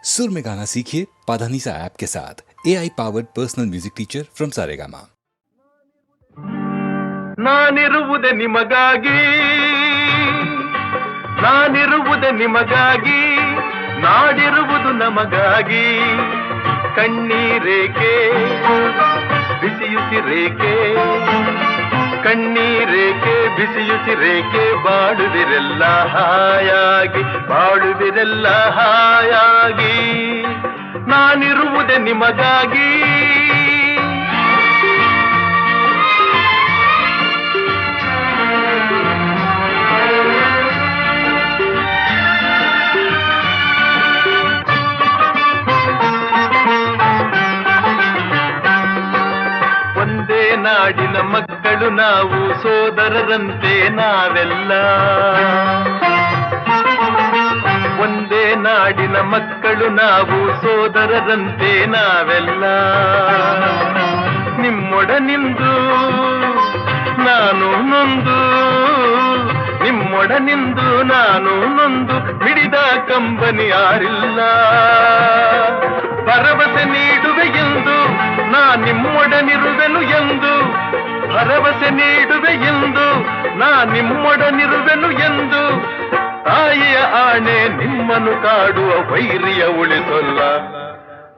सुर में गाना सीखिए पाधानीसा ऐप के साथ। AI powered personal music teacher from Saregama. ನಾನಿರುವುದೇ ನಿಮಗಾಗಿ, ನಾನಿರುವುದೇ ನಿಮಗಾಗಿ, ನಾಡಿರುವುದು ನಮಗಾಗಿ. ಕಣ್ಣೀರೇಕೆ ಬಿಸಿಯುಸಿರೇಕೆ, ಕಣ್ಣೀರೇಕೆ ಬಿಸಿಯುಸಿರೇಕೆ, ಬಾಳುವಿರೆಲ್ಲ ಹಾಯಾಗಿ, ಬಾಳುವಿರೆಲ್ಲ ಹಾಯಾಗಿ. ನಾನಿರುವುದೇ ನಿಮಗಾಗಿ. ನಾಡಿನ ಮಕ್ಕಳು ನಾವು, ಸೋದರರಂತೆ ನಾವೆಲ್ಲ. ಒಂದೇ ನಾಡಿನ ಮಕ್ಕಳು ನಾವು, ಸೋದರರಂತೆ ನಾವೆಲ್ಲ. ನಿಮ್ಮೊಡನಿಂದು ನಾನು ನೊಂದು, ನಿಮ್ಮೊಡನಿಂದು ನಾನು ನೊಂದು, ಮಿಡಿದ ಕಂಬನಿ ಯಾರಿಲ್ಲ. ಭರವಸೆ ನೀಡುವೆ ಎಂದು ನಾ ನಿಮ್ಮೊಡನಿರುವೆನು ಎಂದು, ಭರವಸೆ ನೀಡುವೆ ಎಂದು ನಾ ನಿಮ್ಮೊಡನಿರುವೆನು ಎಂದು. ತಾಯಿಯ ಆಣೆ ನಿಮ್ಮನ್ನು ಕಾಡುವ ವೈರಿಯ ಉಳಿಸಲ್ಲ.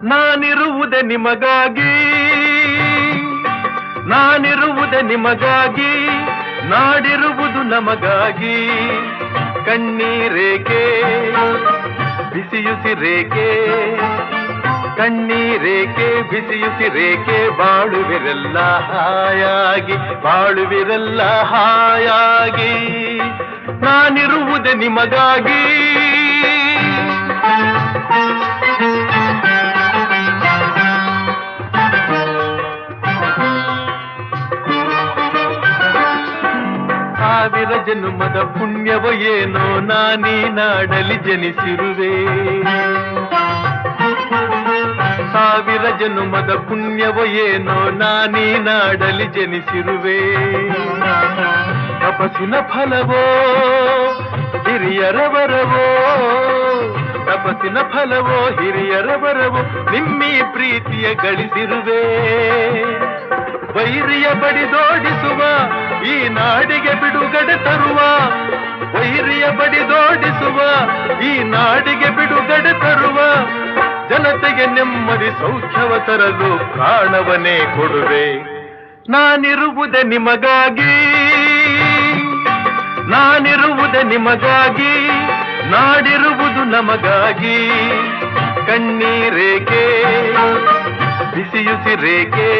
ನಾನಿರುವುದೇ ನಿಮಗಾಗಿ, ನಾನಿರುವುದೇ ನಿಮಗಾಗಿ, ನಾಡಿರುವುದು ನಮಗಾಗಿ. ಕಣ್ಣೀರೇಕೆ ಬಿಸಿಯುಸಿರೇಕೆ, ಕಣ್ಣೀರೇಕೆ ಬಿಸಿಯುಸಿರೇಕೆ, ಬಾಳುವಿರೆಲ್ಲ ಹಾಯಾಗಿ, ಬಾಳುವಿರೆಲ್ಲ ಹಾಯಾಗಿ. ನಾನಿರುವುದೇ ನಿಮಗಾಗಿ. ಸಾವಿರ ಜನ್ಮದ ಪುಣ್ಯವೋ ಏನೋ ನಾನೀ ನಾಡಲಿ ಜನಿಸಿರುವೆ. ಸಾವಿರ ಜನ್ಮದ ಪುಣ್ಯವೋ ಏನೋ ನಾನೀ ನಾಡಲಿ ಜನಿಸಿರುವೆ. ತಪಸ್ಸಿನ ಫಲವೋ ಹಿರಿಯರ ವರವೋ, ತಪಸ್ಸಿನ ಫಲವೋ ಹಿರಿಯರ ವರವೋ, ನಿಮ್ಮೀ ಪ್ರೀತಿಯ ಗಳಿಸಿರುವೆ. ವೈರಿಯ ಬಡಿದೋಡಿಸುವ ಈ ನಾಡಿಗೆ ಬಿಡುಗಡೆ ತರುವ, ವೈರಿಯ ಬಡಿದೋಡಿಸುವ ಈ ನಾಡಿಗೆ ಬಿಡುಗಡೆ ತರುವ, ಜನತೆಗೆ ನೆಮ್ಮದಿ ಸೌಖ್ಯವ ತರಲು ಪ್ರಾಣವನ್ನೇ ಕೊಡುವೆ. ನಾನಿರುವುದೇ ನಿಮಗಾಗಿ, ನಾನಿರುವುದೇ ನಿಮಗಾಗಿ, ನಾಡಿರುವುದು ನಮಗಾಗಿ. ಕಣ್ಣೀರೇಕೆ ಬಿಸಿಯುಸಿರೇಕೆ,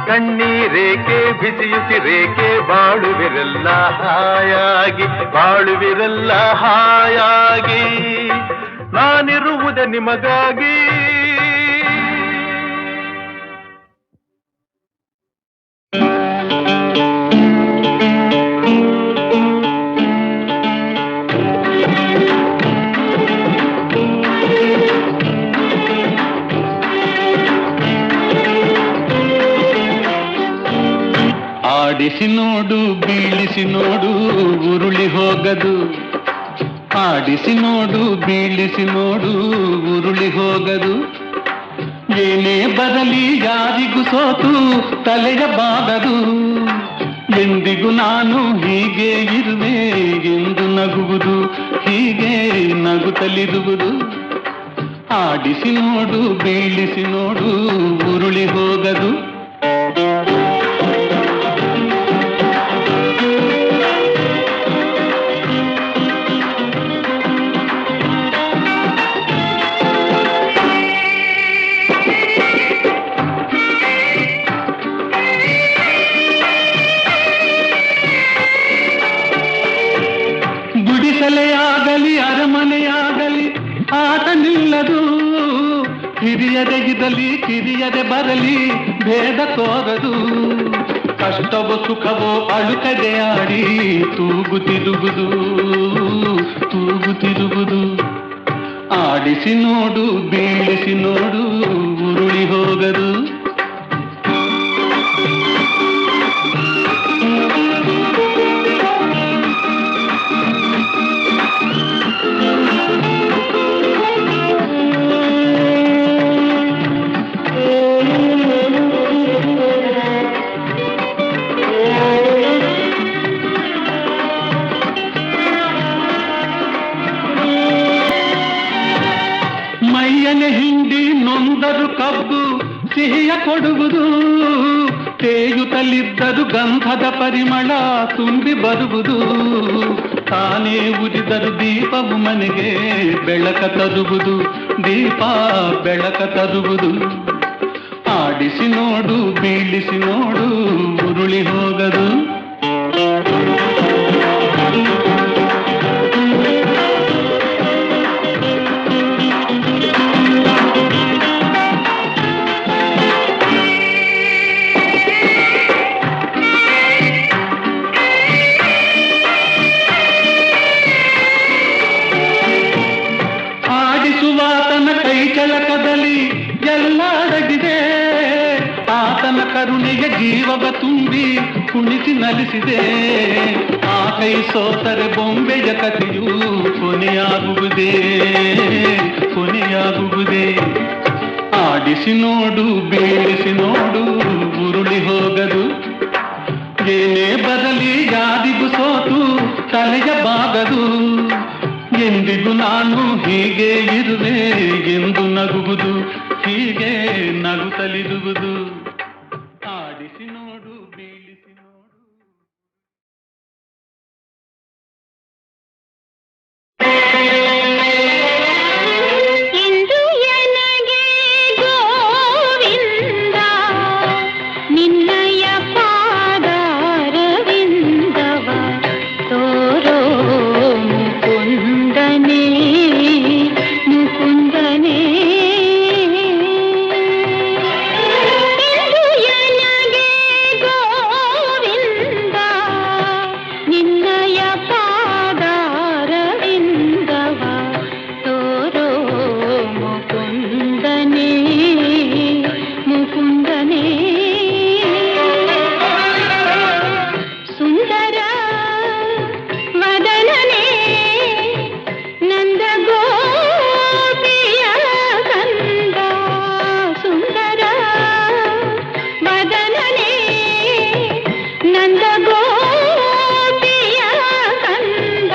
ಕಣ್ಣೀರೇಕೆ ಬಿಸಿಯುಸಿರೇಕೆ, ಬಾಳುವಿರೆಲ್ಲ ಹಾಯಾಗಿ, ಬಾಳುವಿರೆಲ್ಲ ಹಾಯಾಗಿ. ನಾನಿರುವುದೇ ನಿಮಗಾಗಿ. ಆಡಿಸಿ ನೋಡು, ಬೀಳಿಸಿ ನೋಡು, ಉರುಳಿ ಹೋಗದು. ಆಡಿಸಿ ನೋಡು, ಬೀಳಿಸಿ ನೋಡು, ಉರುಳಿ ಹೋಗದು. ಏನೇ ಬರಲಿ ಯಾರಿಗೂ ಸೋತು ತಲೆಯ ಬಾಗದು. ಎಂದಿಗೂ ನಾನು ಹೀಗೆ ಇರುವೆ ಎಂದು ನಗುವುದು, ಹೀಗೆ ನಗುತ್ತಲಿರುವುದು. ಆಡಿಸಿ ನೋಡು, ಬೀಳಿಸಿ ನೋಡು, ಉರುಳಿ ಹೋಗದು. ಗುಡಿಸಲೆಯಾಗಲಿ ಅರಮನೆಯಾಗಲಿ ಆಟ ನಿಲ್ಲದು. ಹಿರಿಯರೆಗಿರಲಿ ಕಿರಿಯರೆ ಬರಲಿ ಭೇದ ತೋರದು. ಕಷ್ಟವೋ ಸುಖವೋ ಅಳುಕದೆ ಆಡಿ ತೂಗುತ್ತಿರುವುದು, ತೂಗುತ್ತಿರುವುದು. ಆಡಿಸಿ ನೋಡು, ಬೀಳಿಸಿ ನೋಡು, ಉರುಳಿ ಹೋಗದು. ಕಾಗೆ ಹಿಂಡಿ ನೊಂದರು ಕಬ್ಬು ಸಿಹಿಯ ಕೊಡುವುದು, ತೇಯುತ್ತಲಿದ್ದರು ಗಂಧದ ಪರಿಮಳ ತುಂಬಿ ಬರುವುದು. ತಾನೇ ಉರಿದರು ದೀಪವು ಮನೆಗೆ ಬೆಳಕ ತರುವುದು, ದೀಪ ಬೆಳಕ ತರುವುದು. ಆಡಿಸಿ ನೋಡು ಬೀಳಿಸಿ ನೋಡು ಉರುಳಿ ಹೋಗದು. ಆಡಿಸುವಾತನ ಕೈ ಚಳಕದಲ್ಲಿ ಎಲ್ಲ ಅಡಗಿದೆ, ಆತನ ಕರುಣೆಯ ಜೀವವ ತುಂಬಿ ಕುಣಿಸಿ ನಲಿಸಿದೆ. ಆ ಕೈ ಸೋತರೆ ಬೊಂಬೆಯ ಕಥೆಯು ಕೊನೆಯಾಗುವುದೇ, ಕೊನೆಯಾಗುವುದೇ. ಆಡಿಸಿ ನೋಡು ಬೀಳಿಸಿ ನೋಡು ಉರುಳಿ ಹೋಗದು. ಏನೇ ಬರಲಿ ಯಾರಿಗೂ ಸೋತು ತಲೆಯ ಬಾಗದು. ಎಂದಿಗೂ ನಾನು ಹೀಗೆ ಇರುವೆ ಎಂದು ನಗುವುದು, ಹೀಗೆ ನಗುತ್ತಲಿರುವುದು. ಆಡಿಸಿ ನೋಡು ಬೀಳಿಸಿ ನೋಡು. ಇಂದು ಎನಗೆ ಗೋವಿಂದ ನಿನ್ನಯ ಪಾದಾರವಿಂದವ ತೋರೋ ಮುಕುಂದನೇ, ಮುಕುಂದನೇ. ಇಂದು ಎನಗೆ ಗೋವಿಂದ ನಿನ್ನಯ ಪಾದಾರವಿಂದವ ತೋರೋ ಮುಕುಂದನೇ, ಮುಕುಂದನೇ. ಸುಂದರ ವದನನೇ ನಂದ ಗೋಪಿಯ ಕಂದ, ಸುಂದರ ವದನನೇ ನಂದ ಗೋಪಿಯ ಕಂದ.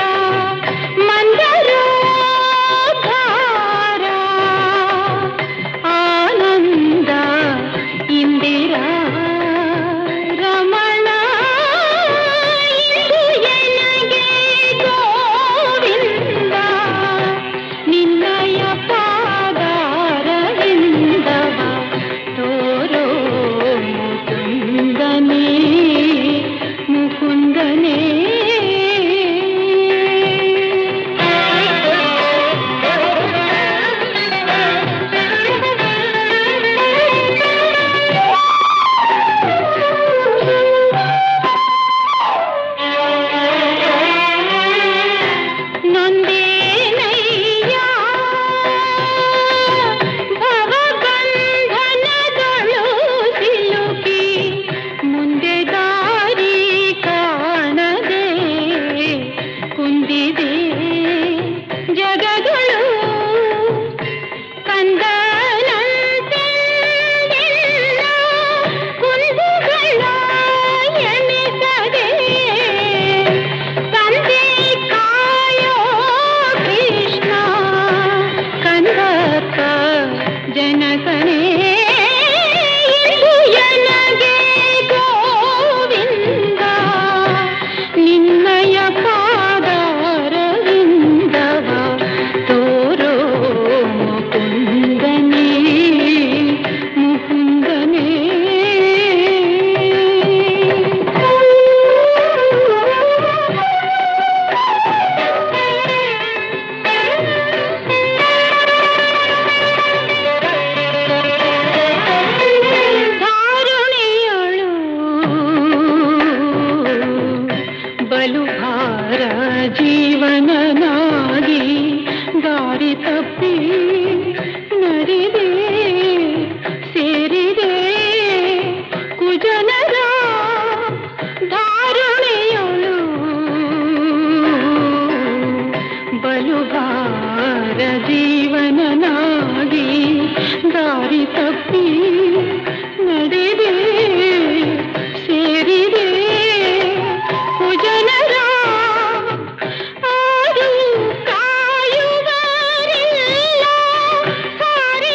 ಮಂದರೋದ್ಧಾರ ಆನಂದ ಇಂದಿರಾ ರಮಣ. ಇಂದು ಎನಗೆ ಗೋವಿಂದ ನಿನ್ನಯ ಪಾದಾರವಿಂದವ ತೋರೋ ಮುಕುಂದನೇ, ಮುಕುಂದನೇ. ನೊಂದೇನಯ್ಯ ಭವಬಂಧನದೊಳು ಸಿಲುಕಿ ಮುಂದೆ ದಾರಿ ಕಾಣದೆ ಕುಂದಿದೆ ಜಗಗಳು. ಕಂದನಂತೆ ನಿನ್ನ ಕುಂದುಗಳ ಎಣಿಸದೆ ತಂದೆ ಕಾಯೋ ಕೃಷ್ಣ ಕಂದಪ್ಪ ಜನಕನೇ. ಇಂದು ಎನಗೆ ಗೋವಿಂದ ನಿನ್ನಯ ಪಾದಾರವಿಂದವ ತೋರೋ ಮುಕುಂದನೇ, ಮುಕುಂದನೇ. ಧಾರುಣಿಯಳು ಬಲು ಭಾರ ಜೀವನನಾಗಿ ದಾರಿ ತಪ್ಪಿ ನರಿದೆ ಸೇರಿದೆ ಕುಜನರ. ಧಾರುಣಿಯಳು ಬಲು ಭಾರ ಜೀವನನಾಗಿ ದಾರಿ ತಪ್ಪಿ ನಡೆದೆ ಸೇರಿದೆ ಕುಜನರ. ಆರು ಕಾಯುವರಿಲ್ಲ ಸಾರಿ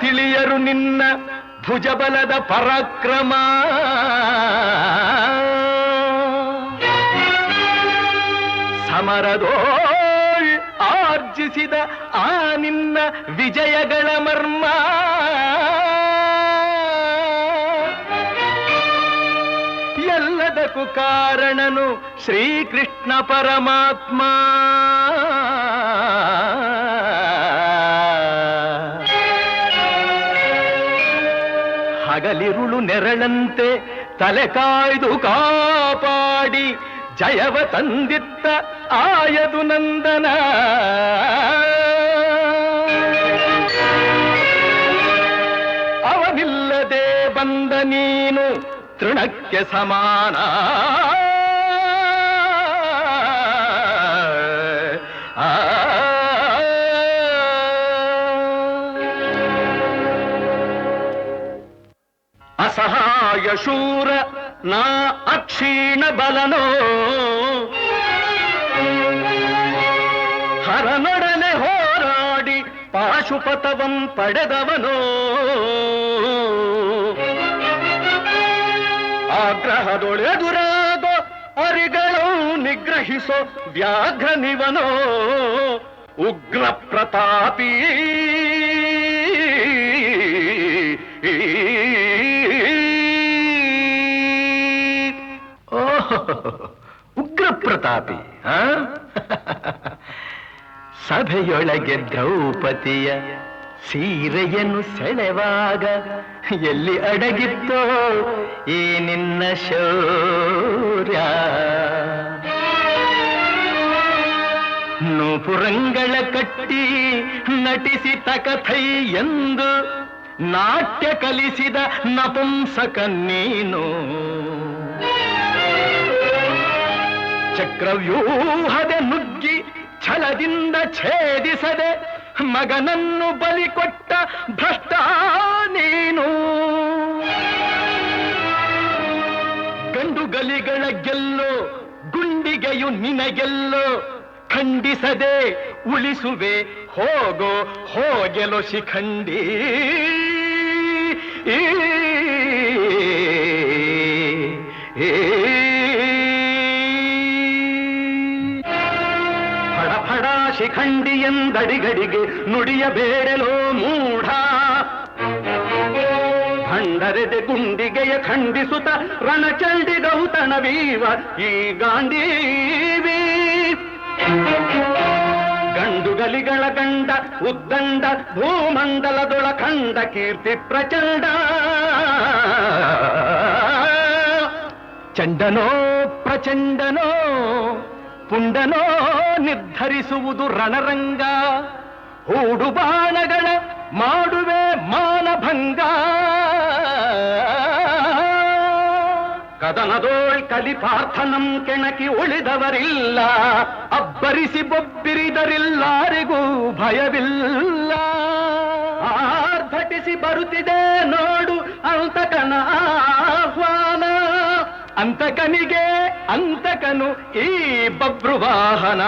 ತಿಳಿಯರು ನಿನ್ನ ಭುಜಬಲದ ಪರಾಕ್ರಮ. ಸಮರದೋಳ್ ಆರ್ಜಿಸಿದ ಆ ನಿನ್ನ ವಿಜಯಗಳ ಮರ್ಮ. ಎಲ್ಲದಕ್ಕೂ ಕಾರಣನು ಶ್ರೀಕೃಷ್ಣ ಪರಮಾತ್ಮ. ಹಗಲಿರುಳು ನೆರಳಂತೆ ತಲೆ ಕಾಯ್ದು ಕಾಪಾಡಿ ಜಯವ ತಂದಿತ್ತ ಆಯದು ನಂದನ. ಅವನಿಲ್ಲದೆ ಬಂದ ನೀನು ತೃಣಕ್ಕೆ ಸಮಾನ. ಅಸಹಾಯ ಶೂರ ನಾ ಅಕ್ಷೀಣ ಬಲನೋ, ಹರನೊಡನೆ ಹೋರಾಡಿ ಪಾಶುಪತವಂ ಪಡೆದವನೋ. ಆಗ್ರಹದೊಳೆದುರಾಗೋ ಅರಿಗಳು ನಿಗ್ರಹಿಸೋ ವ್ಯಾಘ್ರನಿವನೋ. ಉಗ್ರ ಪ್ರತಾಪಿ ಉಗ್ರ ಪ್ರತಾಪಿ. ಸಭೆಯೊಳಗೆ ದ್ರೌಪದಿಯ ಸೀರೆಯನ್ನು ಸೆಳೆವಾಗ ಎಲ್ಲಿ ಅಡಗಿತ್ತೋ ಈ ನಿನ್ನ ಶೌರ್ಯ. ನೂಪುರಂಗಳ ಕಟ್ಟಿ ನಟಿಸಿ ತಕಥೈ ಎಂದು ನಾಟ್ಯ ಕಲಿಸಿದ ನಪುಂಸಕ ನೀನು. ಚಕ್ರವ್ಯೂಹದ ನುಗ್ಗಿ ಛಲದಿಂದ ಛೇದಿಸದೆ ಮಗನನ್ನು ಬಲಿ ಕೊಟ್ಟ ಭ್ರಷ್ಟ ನೀನು. ಗಂಡುಗಲಿಗಳ ಗೆಲ್ಲೋ ಗುಂಡಿಗೆಯು ನಿನಗೆಲ್ಲೋ. ಖಂಡಿಸದೆ ಉಳಿಸುವೆ ಹೋಗೋ ಹೋಗೆಲೋ ಶಿಖಂಡಿ. ಫಡ ಶಿಖಂಡಿ ಎಂದಡಿಗಡಿಗೆ ನುಡಿಯಬೇಡಲೋ ಮೂಢ. ಭಂಡರೆದೆ ಗುಂಡಿಗೆಯ ಖಂಡಿಸುತ್ತ ರಣಚಂಡಿ ಗೌತಣವೀವ ಈ ಗಾಂಧೀವಿ. ಗಂಡುಗಲಿಗಳ ಗಂಡ ಉದ್ದಂಡ ಭೂಮಂಡಲದೊಳ ಖಂಡ ಕೀರ್ತಿ ಪ್ರಚಂಡ. ಚಂಡನೋ ಪ್ರಚಂಡನೋ ಪುಂಡನೋ ನಿರ್ಧರಿಸುವುದು ರಣರಂಗ. ಹೂಡು ಬಾಣಗಳ ಮಾಡುವೆ ಮಾನಭಂಗ. ಕದನದೋಳ್ ಕಲಿಪಾರ್ಥನಂ ಕೆಣಕಿ ಉಳಿದವರಿಲ್ಲ. ಅಬ್ಬರಿಸಿ ಬೊಬ್ಬಿರಿದರಿಲ್ಲಾರಿಗೂ ಭಯವಿಲ್ಲ. ಆರ್ಭಟಿಸಿ ಬರುತ್ತಿದೆ ನೋಡು ಅಂತಕನ ಆಹ್ವಾನ. ಅಂತಕನಿಗೆ ಅಂತಕನು ಈ ಬಭ್ರುವಾಹನ.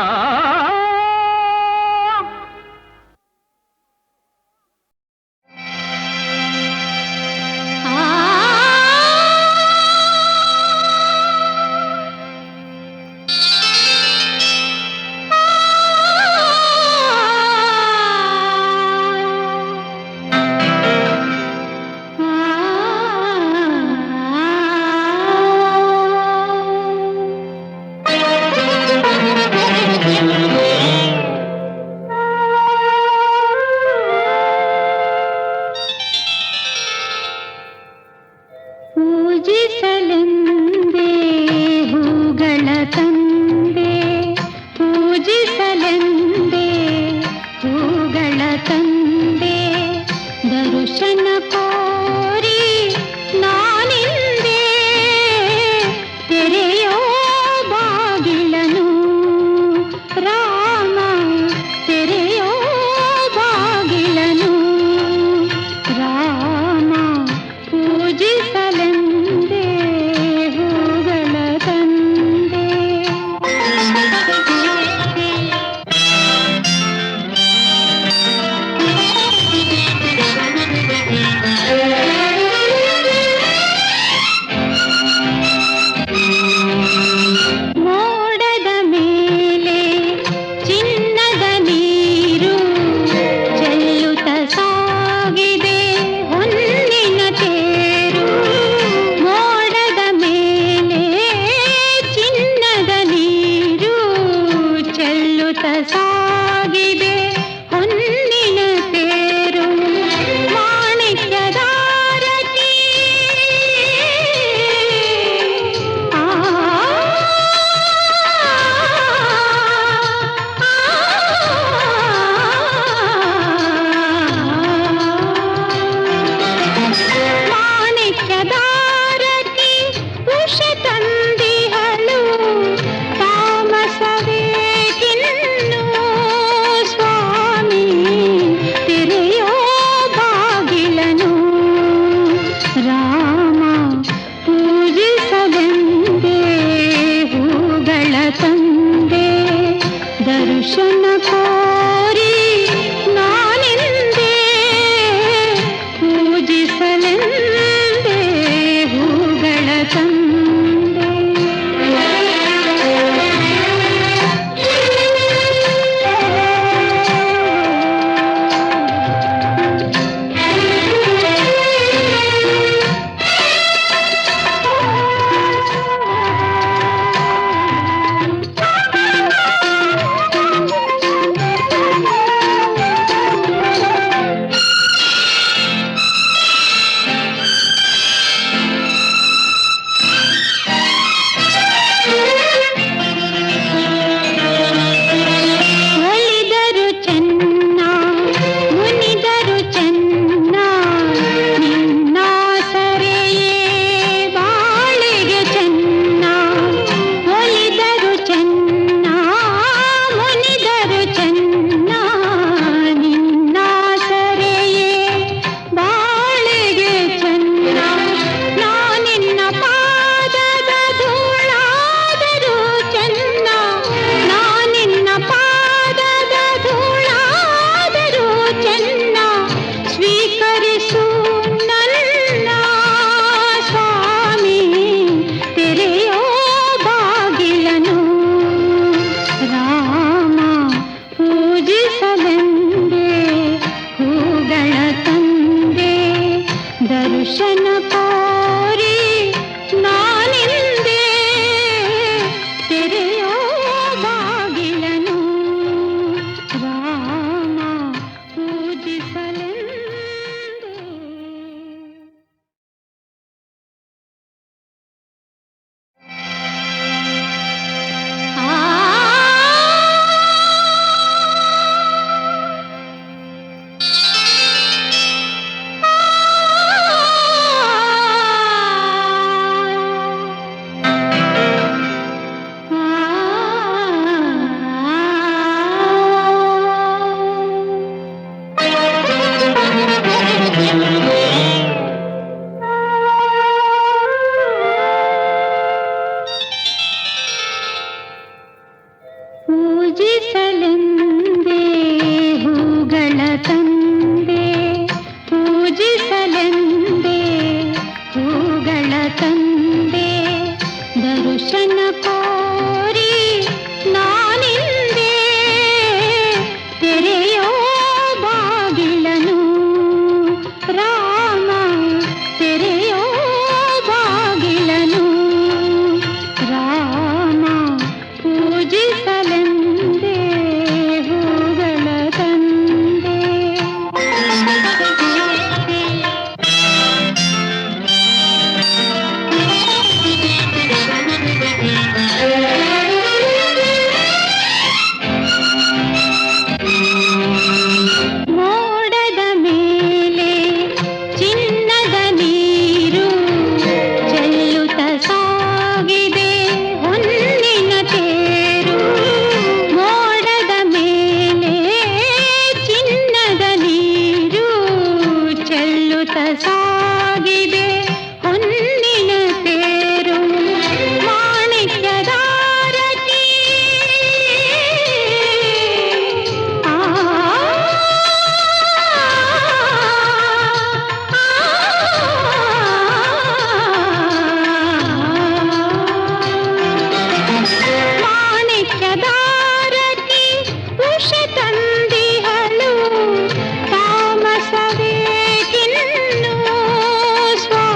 ಪೂಜಿಸಲೆಂದೇ ಹೂಗಳ ತಂದೆ. ಒಲಿದರು ಚೆನ್ನ ಮುನಿದರು ಚೆನ್ನ ನಿನ್ನ ಸರೆಯೇ ಬಾಳಿಗೆ ಚೆನ್ನ. ಒಲಿದರು ಚೆನ್ನ ಮುನಿದರು ಚೆನ್ನ ನಿನ್ನ ಸರೆಯೇ ಬಾಳಿಗೆ ಚೆನ್ನ. ನಾನಿನ್ನ ಪಾದದ ಧೂಳಾದರೂ ಚೆನ್ನ. ನಾನಿನ್ನ ಪಾದದ ಧೂಳಾದರೂ ಚೆನ್ನ. ಸ್ವೀಕರಿಸು ನನ್ನ ಸ್ವಾಮಿ ತೆರೆಯೋ ಬಾಗಿಲನು. ರಾಮ ಪೂಜಿಸಲೆಂದೇ ಹೂಗಳ ತಂದೆ. ದರ್ಶನ ಕೋರಿ ನಾನಿಂದೆ ತೆರೆಯೋ ಬಾಗಿಲನು. ರಾಮ ಪೂಜಿಸಲೆಂದೇ. ಪೂಜಿಸಲೆಂದೇ ಹೂಗಳ ತಂದೆ. ಪೂಜಿಸಲೆಂದೇ ಹೂಗಳ ತಂದೆ. ದರ್ಶನ ಕೋರಿ ನಾನಿಂದೆ ತೆರೆಯೋ ಬಾಗಿಲನು. ರಾಮ ತೆರೆಯೋ ಬಾಗಿಲನು. ರಾಮ ಪೂಜಿಸಲೆಂದೇ ಹೂಗಳ ತಂದೆ. ಮೋಡದ ಮೇಲೆ ಚಿನ್ನದ ನೀರು ಚೆಲ್ಲುತ್ತ ಸಾಗಿದೆ ಹೊನ್ನಿನ ತೇರು. ಮೋಡದ ಮೇಲೆ ಚಿನ್ನದ ನೀರು ಚೆಲ್ಲುತ್ತ ಸಾಗಿದೆ ಹೊನ್ನಿನ ತೇರು. ಮಾಣಿಕ್ಯದಾರತಿ ಆ ಮಾಣಿಕ್ಯದಾರತಿ ಉಷ ತಂದಿಹಳು. ತಾಮಸವೇ ತಿನ್ನು ಸ್ವಾಮಿ.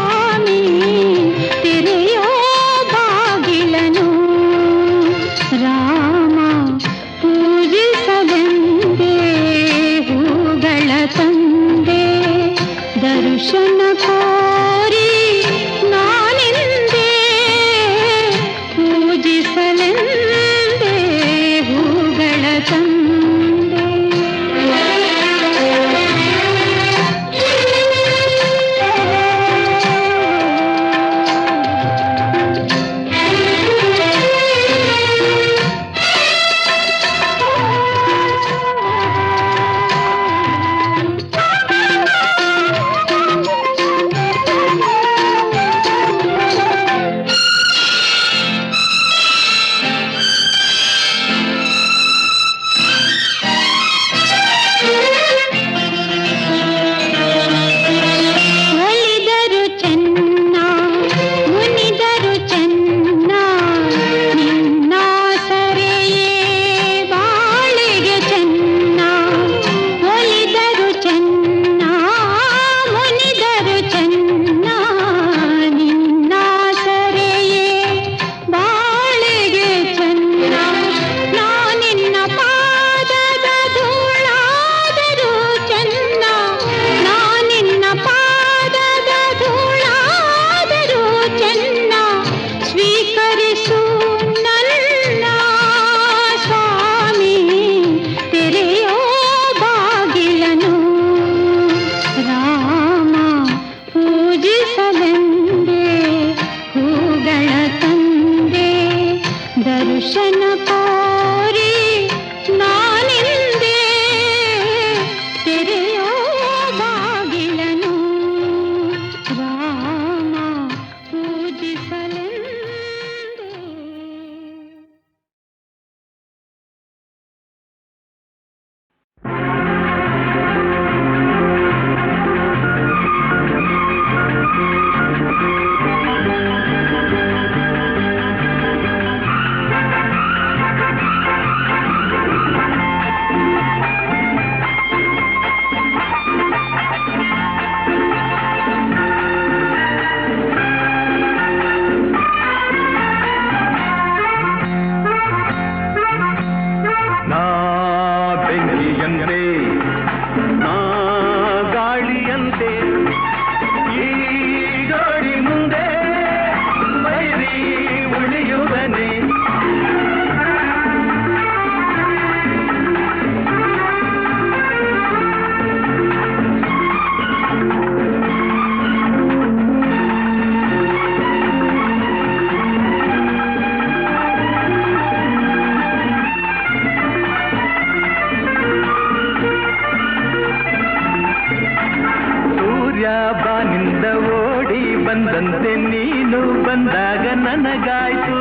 ಬಂದಂತೆ ನೀನು ಬಂದಾಗ ನನಗಾಯ್ತು,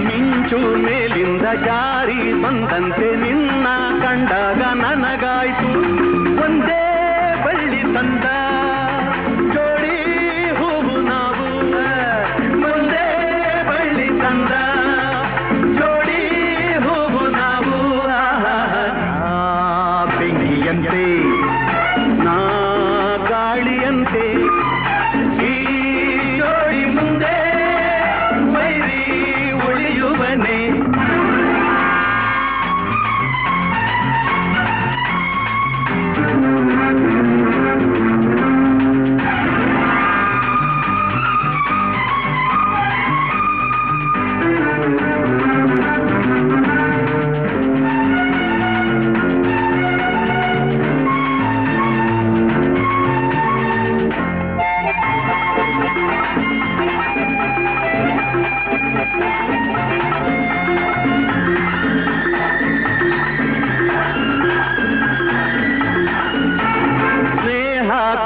ಮಿಂಚು ಮೇಲಿಂದ ಜಾರಿ ಬಂದಂತೆ ನಿನ್ನ ಕಂಡಾಗ ನನಗಾಯ್ತು. ಒಂದೇ ಬಳ್ಳಿ ತಂದ ಜೋಡಿ ಹೂವು ನಾವು, ಒಂದೇ ಬಳ್ಳಿ ತಂದ ಜೋಡಿ ಹೂವು ನಾವು. ಬೆಂಕಿಯಂತೆ ನಾ ಗಾಳಿಯಂತೆ ಈ ಜೋಡಿ ಮುಂದೆ ವೈರಿ ಉಳಿಯುವನೆ.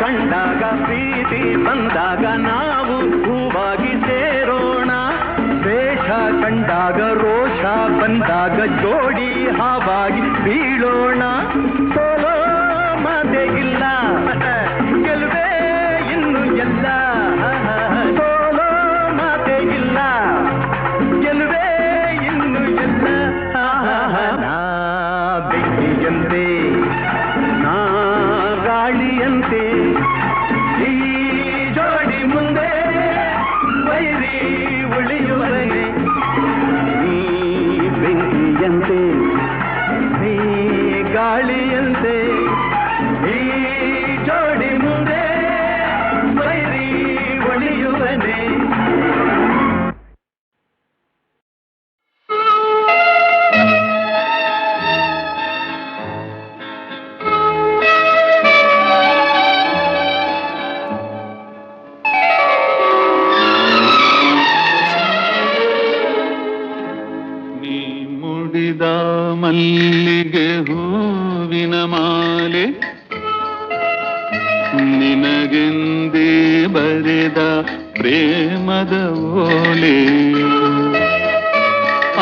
ಕಂಡಾಗ ಪ್ರೀತಿ ಬಂದಾಗ ನಾವು ಹೂವಾಗಿ ಸೇರೋಣ, ದ್ವೇಷ ಕಂಡಾಗ ರೋಷ ಬಂದಾಗ ಜೋಡಿ ಹಾವಾಗಿ ಬೀಳೋಣ. ಸೋಲೋ ಮಾತೆ ಇಲ್ಲ ಗೆಲುವೇ ಇನ್ನು ಎಲ್ಲ, ಸೋಲೋ ಮಾತೆ ಇಲ್ಲ ಗೆಲುವೇ ಇನ್ನು ಎಲ್ಲ. ನಾ ಬೆಂಕಿಯಂತೆ ನಾ ಗಾಳಿಯಂತೆ ಈ ಜೋಡಿ ಮುಂದೆ ವೈರಿ ಉಳಿಯುವನೆ. ನೀ ಬೆಂಕಿಯಂತೆ ನೀ ಗಾಳಿಯಂತೆ ಈ ಜೋಡಿ ಮುಂದೆ ವೈರಿ ಉಳಿಯುವನೆ. ಮಲ್ಲಿಗೆ ಹೂವಿನ ಮಾಲೆ ನಿನಗೆಂದೇ ಬರೆದ ಪ್ರೇಮದ ಓಲೆ,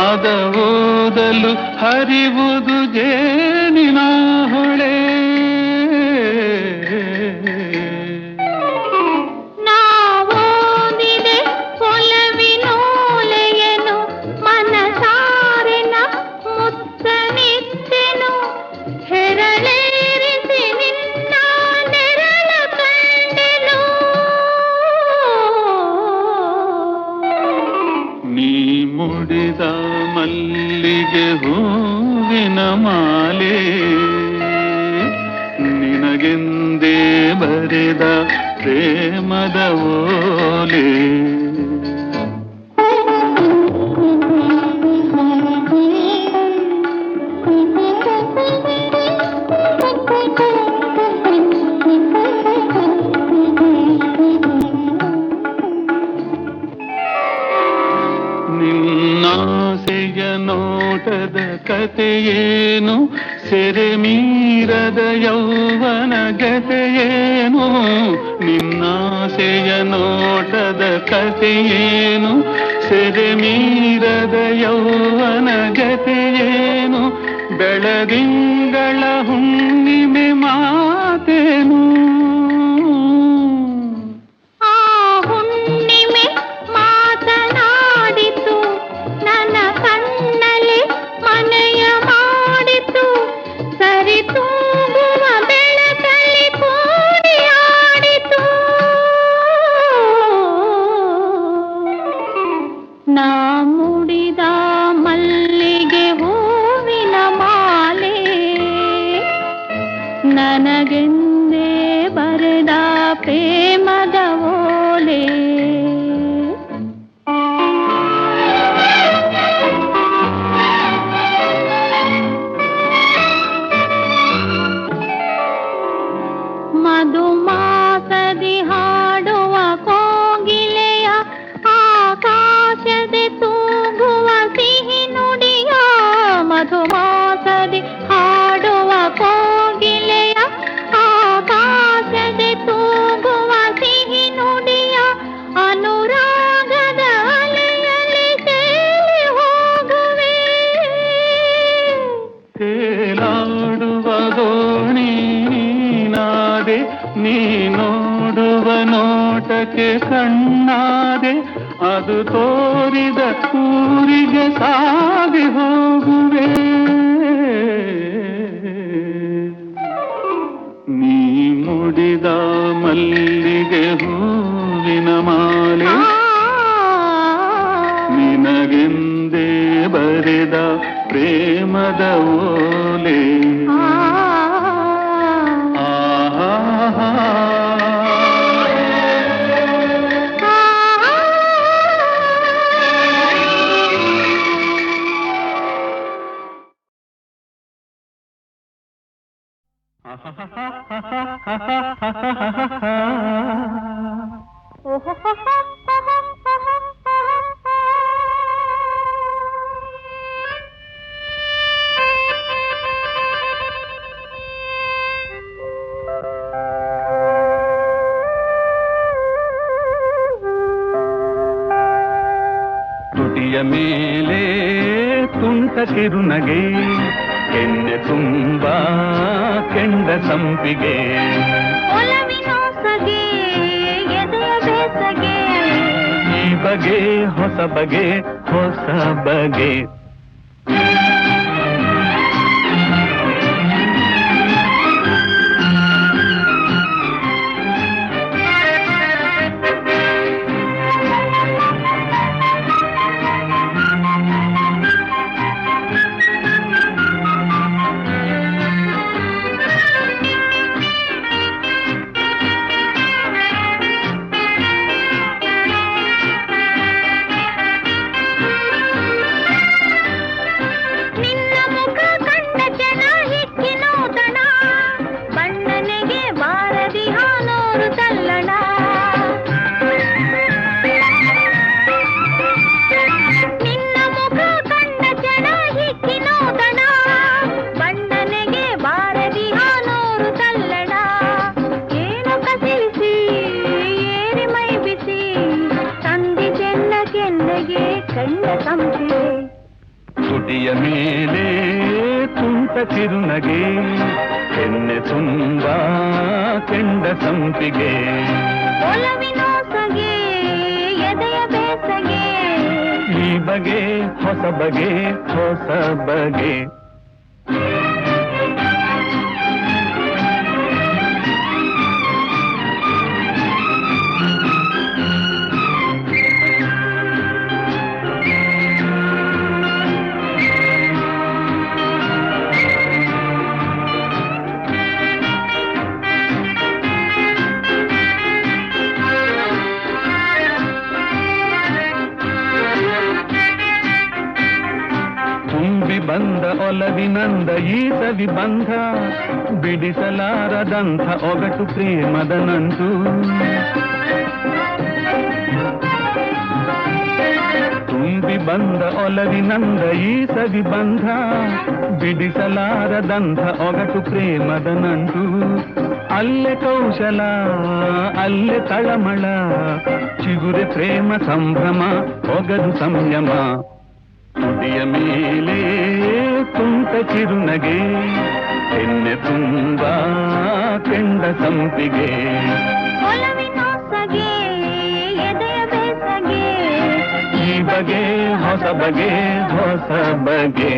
ಅದ ಓದಲು ಹರಿವುದು ಜೇನಿನ ಹೊಳೆ. ಮುಡಿದ ಮಲ್ಲಿಗೆ ಹೂವಿನ ಮಾಲೆ ನಿನಗೆಂದೇ ಬರೆದ ಪ್ರೇಮದ ಓಲೆ. ನಿನ್ನಾಸೆಯ ನೋಟದ ಕಥೆಯೇನು, ಸೆರೆ ಮೀರದ ಯೌವನ ಗತೆಯೇನು. ನಿನ್ನಾಸೆಯ ನೋಟದ ಕಥೆಯೇನು, ಸೆರೆ ಮೀರದ ಯೌವನ ಗತೆಯೇನು. ಬೆಳದಿಂಗಳ ಹುಣ್ಣಿಮೆ ಮಾತೇನು, ನಾ ಮುಡಿದ ಮಲ್ಲಿಗೆ ಹೂವಿನ ಮಾಲೆ ಕಣ್ಣಾದೆ ಅದು ತೋರಿದ ಊರಿಗೆ ಸಾಗಿ ಹೋಗುವೆ. ನೀ ಮುಡಿದ ಮಲ್ಲಿಗೆ ಹೂವಿನ ಮಾಲೆ ನಿನಗೆಂದೇ ಬರೆದ ಪ್ರೇಮದ ಓಲೆ. ತುಟಿಯ ಮೇಲೆ ತುಂಟ ಕಿರುನಗೆ, ಕೆನ್ನೆ ತುಂಬ ಕೆಂಡ ಸಂಪಿಗೆ, ಒಲವಿನೊಸಗೆ ಎದೆಯ ಬೇಸಗೆ, ಈ ಬಗೆ ಹೊಸ ಬಗೆ ಹೊಸ ಬಗೆ. ತುಟಿಯ ಮೇಲೆ ತುಂಟ ಕಿರುನಗೆ, ಕೆನ್ನೆ ತುಂಬ ಕೆಂಡ ಸಂಪಿಗೆ, ಒಲವಿನೊಸಗೆ ಎದೆಯ ಬೇಸಗೆ, ಈ ಬಗೆ ಹೊಸ ಬಗೆ ಹೊಸ ಬಗೆ. ಬಂದ ಒಲವಿನಂದ ಈ ಸವಿ ಬಂಧ, ಬಿಡಿಸಲಾರದಂಥ ಒಗಟು ಪ್ರೇಮದ ನಂಟು. ತುಂಬಿ ಬಂದ ಒಲವಿನಂದ ಈ ಸವಿ ಬಂಧ, ಬಿಡಿಸಲಾರದಂಥ ಒಗಟು ಪ್ರೇಮದ ನಂಟು. ಅಲ್ಲೇ ಕೌಶಲ ಅಲ್ಲೇ ತಳಮಳ, ಚಿಗುರೆ ಪ್ರೇಮ ಸಂಭ್ರಮ ಒಗದು ಸಂಯಮ. ತುಟಿಯ ಮೇಲೆ ತುಂಟ ಕಿರುನಗೆ, ಕೆನ್ನೆ ತುಂಬ ಕೆಂಡ ಸಂಪಿಗೆ, ಒಲವಿನೊಸಗೆ ಎದೆಯ ಬೇಸಗೆ, ಈ ಬಗೆ ಹೊಸ ಬಗೆ ಹೊಸ ಬಗೆ.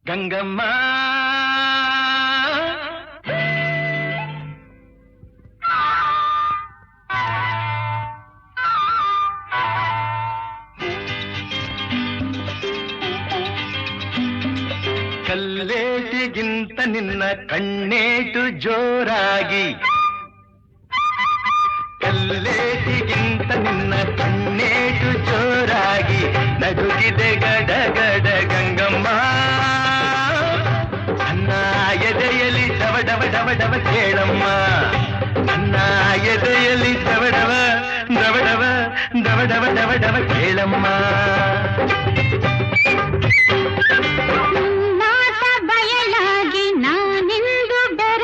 ಗಂಗಮ್ಮ ಕಲ್ಲೇಟಿಗಿಂತ ನಿನ್ನ ಕಣ್ಣೇಟು ಜೋರಾಗಿ, ಕಲ್ಲೇಟಿಗಿಂತ ನಿನ್ನ ಕಣ್ಣೇಟು ಜೋರಾಗಿ, ನಡುಗಿದೆ ಗಡಗಡ ಗಂಗಮ್ಮ. ನನ್ನ ಎದೆಯಲ್ಲಿ ಡವ ಡವ ಡವ ಡವ ಕೇಳಮ್ಮ, ನನ್ನ ಎದೆಯಲ್ಲಿ ಡವ ಡವ ಡವ ಡವ ಡವ ಡವ ಡವ ಡವ ಕೇಳಮ್ಮ. ನಾಟ ಬಯಲಾಗಿ ನಾನೆಂದು ಬೆರ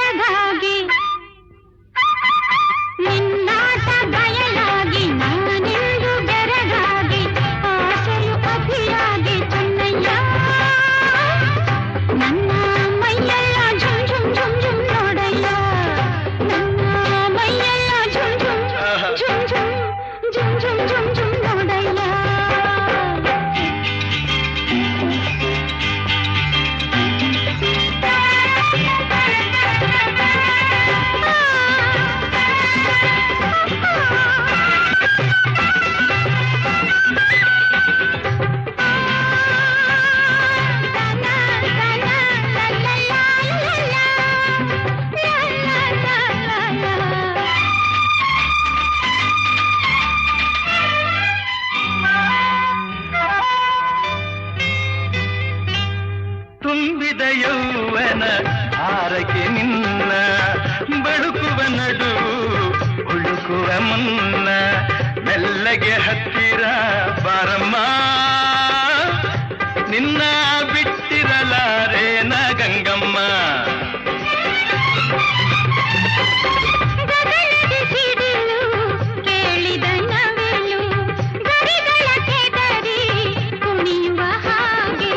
ಬಳುಕುವ ನಡು ಉಳುಕುವ ಮುನ್ನ ಮೆಲ್ಲಗೆ ಹತ್ತಿರ ಬಾರಮ್ಮ ನಿನ್ನ ಬಿಟ್ಟಿರಲಾರೇನ ಗಂಗಮ್ಮ ಕೇಳಿದ ನವಿಲು ಗರಿಗಳ ಕೆದರಿ ಕುಣಿಯುವ ಹಾಗೆ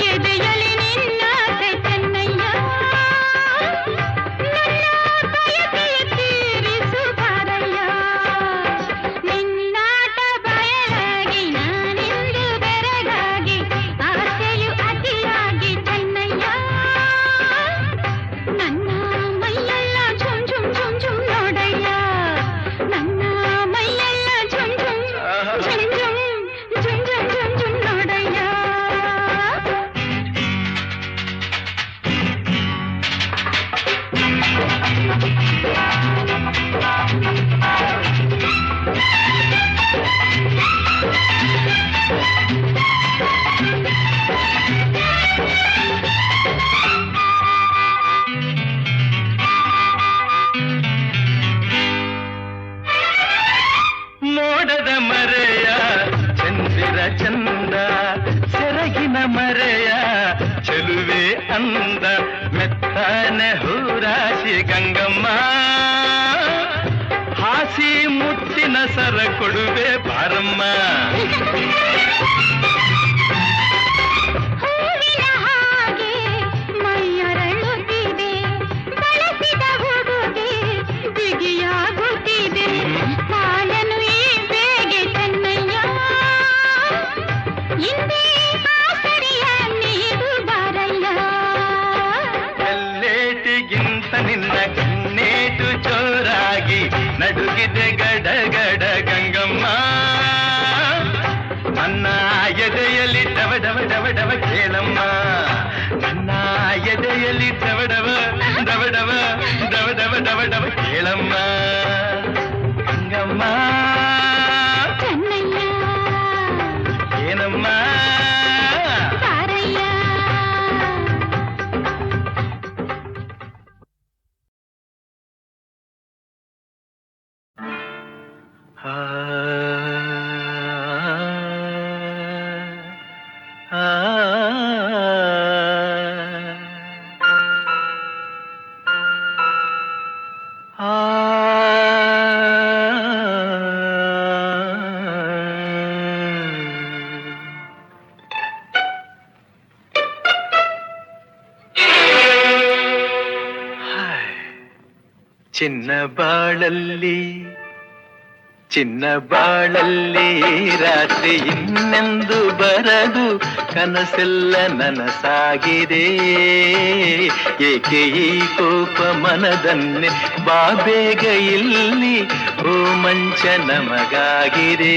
ಎದೆಯಲ್ಲಿ ನಿನ್ನ ಚೆನ್ನಯ್ಯ ನನ್ನ ಬಯಕೆಯ ತೀರಿಸು ಬಾರಯ್ಯ ನಿನ್ನಾಟ ಬಯಲಾಗಿ ನಾನಿಂದು ಬೆರಗಾಗಿ ಆಸೆಯು ಅತಿಯಾಗಿ ಚೆನ್ನಯ್ಯ ನನ್ನ ಮೈಯೆಲ್ಲ ಝುಮ್ ಝುಮ್ ಝುಮ್ ಝುಮ್ ನೋಡಯ್ಯ ನನ್ನ ಮೈಯೆಲ್ಲ zoom zoom zoom zoom zoom zoom zoom zoom ನೋಡಯ್ಯ ಮೋಡದ ಮರೆಯ ಚಂದಿರ ಚಂದ ಸೆರಗಿನ ಮರೆಯ ಚೆಲುವೆ ಅಂದ ಮೆತ್ತನೆ ಹೂರಾಶಿ ಗಂಗಮ್ಮ ಹಾಸಿ ಮುತ್ತಿನ ಸರ ಕೊಡುವೆ ಬಾರಮ್ಮ ಹೂವಿನ ಹಾಗೆ ಮೈಯರಳುತ್ತಿದೆ ಬಳಸಿದ ಹುಡುಗೆ ಬಿಗಿಯಾಗುತ್ತಿದೆ ಕಾಲನು ಈ ಬೇಗೆ ಚೆನ್ನಯ್ಯ ಇಂದೇ ಆಸರಿಯ ನೀಡು ಬಾರಯ್ಯ ಎಲ್ಲೇಟಿಗಿಂತ ನಿನ್ನ ಕಣ್ಣೇಟು ಜೋರಾಗಿ ನಡುಗಿದೆ ಗಡಗಡ ಗಂಗಮ್ಮ ನನ್ನ ಎದೆಯಲ್ಲಿ ಡವ ಡವ ಡವ ಡವ ಕೇಳಮ್ಮ ನನ್ನ ಎದೆಯಲ್ಲಿ ಡವ ಡವ ಡವ ಡವ ಡವ ಡವ ಡವ ಡವ ಕೇಳಮ್ಮ ಗಂಗಮ್ಮ ಚೆನ್ನಯ್ಯ ಏನಮ್ಮ ಬಾರಯ್ಯ ಆ ಆ ಚಿನ್ನ ಬಾಳಲ್ಲಿ ಚಿನ್ನ ಬಾಳಲ್ಲಿ ರಾತ್ರಿ ಇನ್ನೆಂದು ಬರದು ಕನಸೆಲ್ಲ ನನಸಾಗಿದೆ ಏಕೆ ಈ ಕೋಪ ಮನದನ್ನೇ ಬಾಬೇಗ ಇಲ್ಲಿ ಓ ಮಂಚ ನಮಗಾಗಿದೆ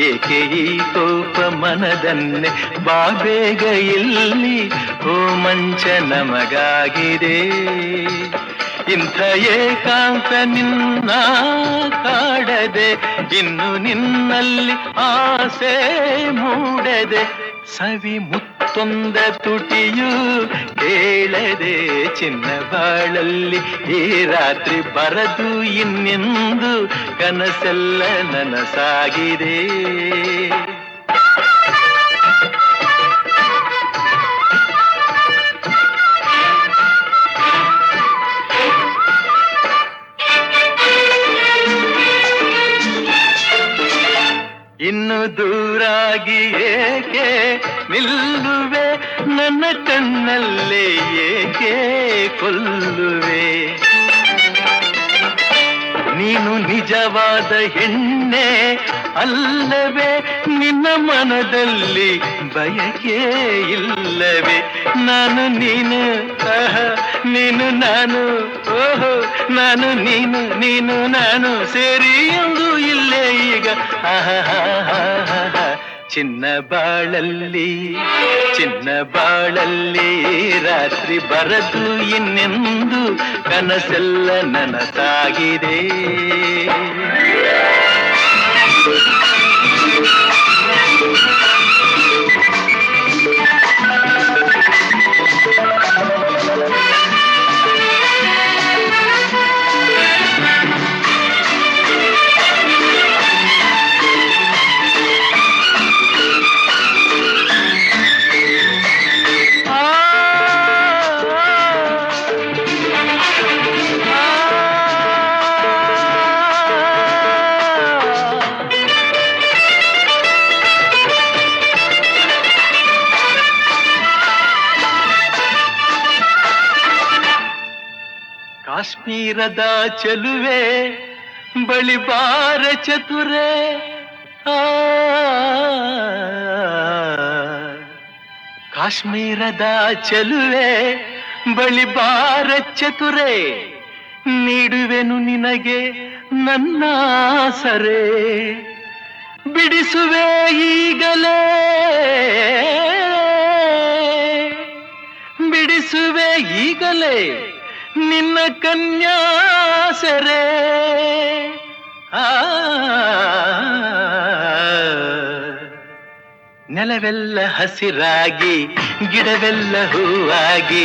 ಏಕೆ ಈ ಕೋಪ ಮನದನ್ನೇ ಬಾಬೇಗ ಇಲ್ಲಿ ಓ ಮಂಚ ನಮಗಾಗಿದೆ ಇಂಥ ಏಕಾಂತ ನಿನ್ನ ಕಾಡದೆ ಇನ್ನು ನಿನ್ನಲ್ಲಿ ಆಸೆ ಮೂಡದೆ ಸವಿ ಮುತ್ತೊಂದ ತುಟಿಯು ಕೇಳದೆ ಚಿನ್ನ ಬಾಳಲ್ಲಿ ಈ ರಾತ್ರಿ ಬರದು ಇನ್ನೆಂದು ಕನಸೆಲ್ಲ ನನಸಾಗಿದೆ ಇನ್ನು ದೂರಾಗಿ ಏಕೆ ನಿಲ್ಲುವೆ ನನ್ನ ಕಣ್ಣಲ್ಲೇ ಏಕೆ ಕೊಲ್ಲುವೆ ನೀನು ನಿಜವಾದ ಹೆಣ್ಣೆ ಅಲ್ಲವೇ ನಿನ್ನ ಮನದಲ್ಲಿ ಬಯಕೆ ಇಲ್ಲವೇ ನಾನು ನೀನು ನೀನು ನಾನು ಓಹೋ ನಾನು ನೀನು ನೀನು ನಾನು ಸೇರಿ ಎಂದು ಇಲ್ಲೇ ಈಗ ಚಿನ್ನ ಬಾಳಲ್ಲಿ ರಾತ್ರಿ ಬರದು ಇನ್ನೆಂದು ಕನಸೆಲ್ಲ ನನಸಾಗಿದೆ ಕಾಶ್ಮೀರದ ಚೆಲುವೆ ಬಳಿ ಬಾರ ಚತುರೆ ಕಾಶ್ಮೀರದ ಚೆಲುವೆ ಬಳಿ ಬಾರ ಚತುರೆ ನೀಡುವೆನು ನಿನಗೆ ನನ್ನ ಸರೆ ಬಿಡಿಸುವೆ ಈಗಲೇ ಬಿಡಿಸುವೆ ಈಗಲೇ ನಿನ್ನ ಕನ್ಯಾಸರೆ ನೆಲವೆಲ್ಲ ಹಸಿರಾಗಿ ಗಿಡವೆಲ್ಲ ಹೂವಾಗಿ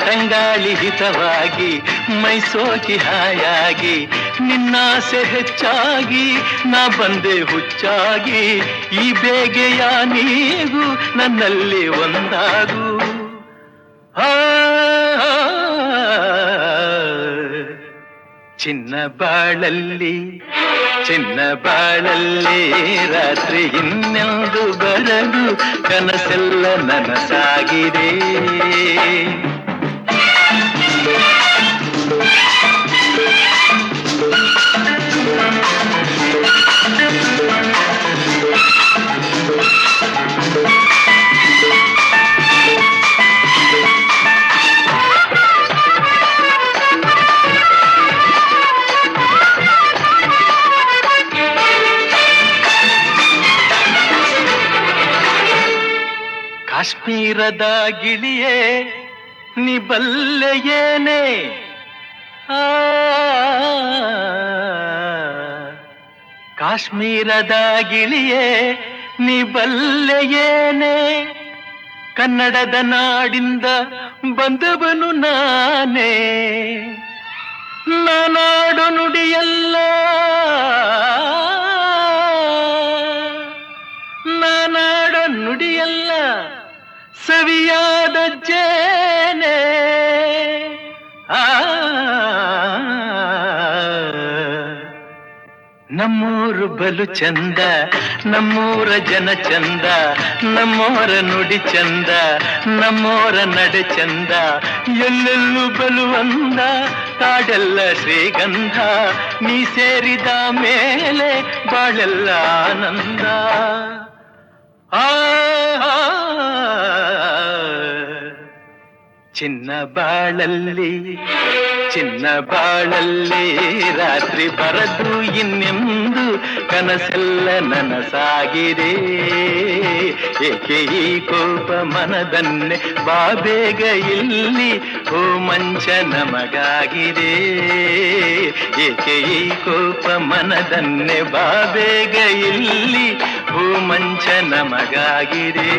ತಂಗಾಳಿ ಹಿತವಾಗಿ ಮೈಸೋಕಿ ಹಾಯಾಗಿ ನಿನ್ನಾಸೆ ಹೆಚ್ಚಾಗಿ ನಾ ಬಂದೆ ಹುಚ್ಚಾಗಿ ಈ ಬೇಗೆಯ ನೀಗೂ ನನ್ನಲ್ಲಿ ಒಂದಾಗು ಚಿನ್ನ ಬಾಳಲ್ಲಿ ರಾತ್ರಿ ಇನ್ನೊಂದು ಬರಲು ಕನಸೆಲ್ಲ ನನಸಾಗಿದೆ ಕಾಶ್ಮೀರದ ಗಿಳಿಯೇ ನೀ ಬಲ್ಲೆಯೇನೆ ಕಾಶ್ಮೀರದ ಗಿಳಿಯೇ ನೀ ಬಲ್ಲೆಯೇನೆ ಕನ್ನಡದ ನಾಡಿಂದ ಬಂದವನು ನಾನೇ ನಾನಾಡು ನುಡಿಯಲ್ಲ ನಾನಾಡು ನುಡಿಯಲ್ಲ ಸವಿಯಾದ ಜೇನೆ ನಮ್ಮೂರು ಬಲು ಚಂದ ನಮ್ಮೂರ ಜನ ಚಂದ ನಮ್ಮೋರ ನುಡಿ ಚಂದ ನಮ್ಮೋರ ನಡೆ ಚಂದ ಎಲ್ಲೆಲ್ಲೂ ಬಲು ಅಂದ ಕಾಡೆಲ್ಲ ಶ್ರೀಗಂಧ ನೀ ಸೇರಿದ ಮೇಲೆ ಬಾಳೆಲ್ಲ ಆನಂದ ಚಿನ್ನ ಬಾಳಲ್ಲಿ ರಾತ್ರಿ ಬರದು ಇನ್ನೆಂದು ಕನಸೆಲ್ಲ ನನಸಾಗಿದೆ ಏಕೆ ಈ ಕೋಪ ಮನದನ್ನೇ ಬಾಬೇಗ ಇಲ್ಲಿ ಓ ಮಂಚ ನಮಗಾಗಿದೆ ಏಕೆ ಈ ಕೋಪ ಮನದನ್ನೇ ಬಾಬೇಗ ಇಲ್ಲಿ ಓ ಮಂಚ ನಮಗಾಗಿದೆ